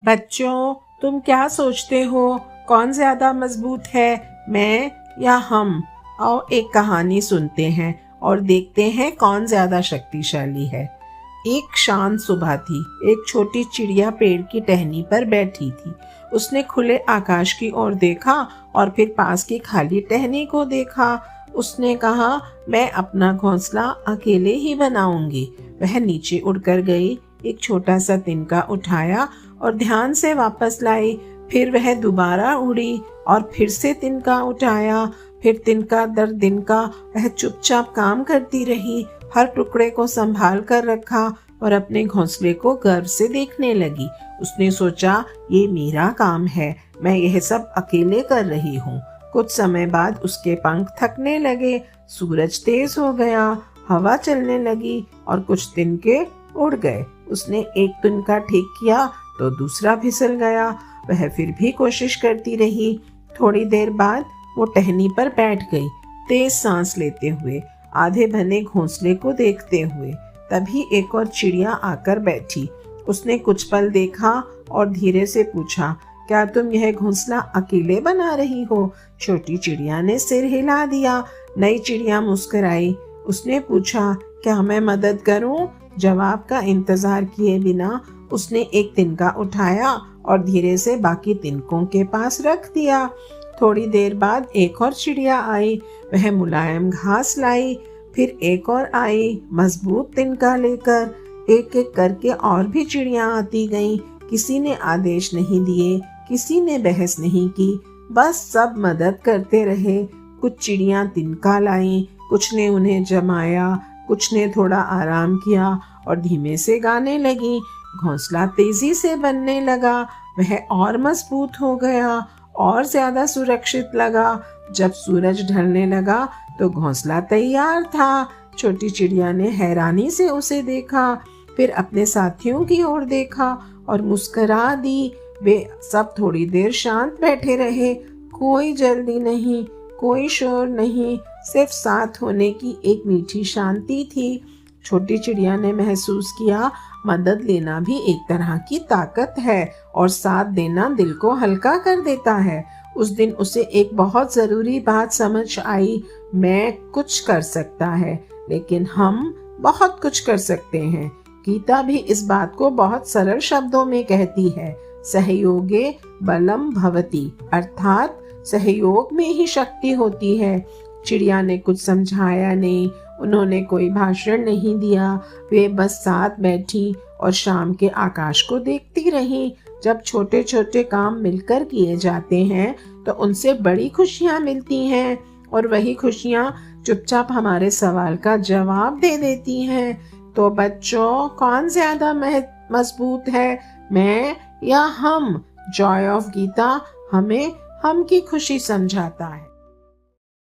बच्चों, तुम क्या सोचते हो, कौन ज्यादा मजबूत है, मैं या हम? आओ एक कहानी सुनते हैं और देखते हैं कौन ज्यादा शक्तिशाली है। एक शांत सुबह थी। एक छोटी चिड़िया पेड़ की टहनी पर बैठी थी। उसने खुले आकाश की ओर देखा और फिर पास की खाली टहनी को देखा। उसने कहा, मैं अपना घोंसला अकेले ही बनाऊंगी। वह नीचे उड़कर गई, एक छोटा सा तिनका उठाया और ध्यान से वापस लाई। फिर वह दोबारा उड़ी और फिर से तिनका उठाया। फिर तिनका दर तिनका वह चुपचाप काम करती रही, हर टुकड़े को संभाल कर रखा और अपने घोंसले को गर्व से देखने लगी। उसने सोचा, ये मेरा काम है, मैं यह सब अकेले कर रही हूँ। कुछ समय बाद उसके पंख थकने लगे, सूरज तेज हो गया, हवा चलने लगी और कुछ तिनके उड़ गए। उसने एक तिनका ठीक किया तो दूसरा फिसल गया। वह फिर भी कोशिश करती रही। थोड़ी देर बाद वो टहनी पर बैठ गई, तेज सांस लेते हुए, आधे बने घोंसले को देखते हुए। तभी एक और चिड़िया आकर बैठी। उसने कुछ पल देखा और धीरे से पूछा, क्या तुम यह घोंसला अकेले बना रही हो? छोटी चिड़िया ने सिर हिला दिया। नई चिड़िया मुस्कुराई। उसने पूछा, क्या मैं मदद करूं? जवाब का इंतजार किए बिना उसने एक तिनका उठाया और धीरे से बाकी तिनकों के पास रख दिया। थोड़ी देर बाद एक और चिड़िया आई। वह मुलायम घास लाई। फिर एक और आई, मजबूत तिनका लेकर। एक एक करके और भी चिड़िया आती गईं। किसी ने आदेश नहीं दिए, किसी ने बहस नहीं की, बस सब मदद करते रहे। कुछ चिड़िया तिनका लाईं, कुछ ने उन्हें जमाया, कुछ ने थोड़ा आराम किया और धीमे से गाने लगी। घोंसला तेजी से बनने लगा। वह और मजबूत हो गया और ज्यादा सुरक्षित लगा। जब सूरज ढलने लगा तो घोंसला तैयार था। छोटी चिड़िया ने हैरानी से उसे देखा, फिर अपने साथियों की ओर देखा और मुस्कुरा दी। वे सब थोड़ी देर शांत बैठे रहे। कोई जल्दी नहीं, कोई शोर नहीं, सिर्फ साथ होने की एक मीठी शांति थी। छोटी चिड़िया ने महसूस किया, मदद लेना भी एक तरह की ताकत है और साथ देना दिल को हल्का कर देता है। उस दिन उसे एक बहुत ज़रूरी बात समझ आई, मैं कुछ कर सकता है, लेकिन हम बहुत कुछ कर सकते हैं। गीता भी इस बात को बहुत सरल शब्दों में कहती है, सहयोगे बलम भवति, अर्थात सहयोग में ही शक्ति होती है। चिड़िया ने कुछ समझाया नहीं, उन्होंने कोई भाषण नहीं दिया। वे बस साथ बैठी और शाम के आकाश को देखती रही। जब छोटे छोटे काम मिलकर किए जाते हैं तो उनसे बड़ी खुशियां मिलती हैं, और वही खुशियां चुपचाप हमारे सवाल का जवाब दे देती हैं। तो बच्चों, कौन ज्यादा मजबूत है, मैं या हम? जॉय ऑफ गीता हमें हम की खुशी समझाता है।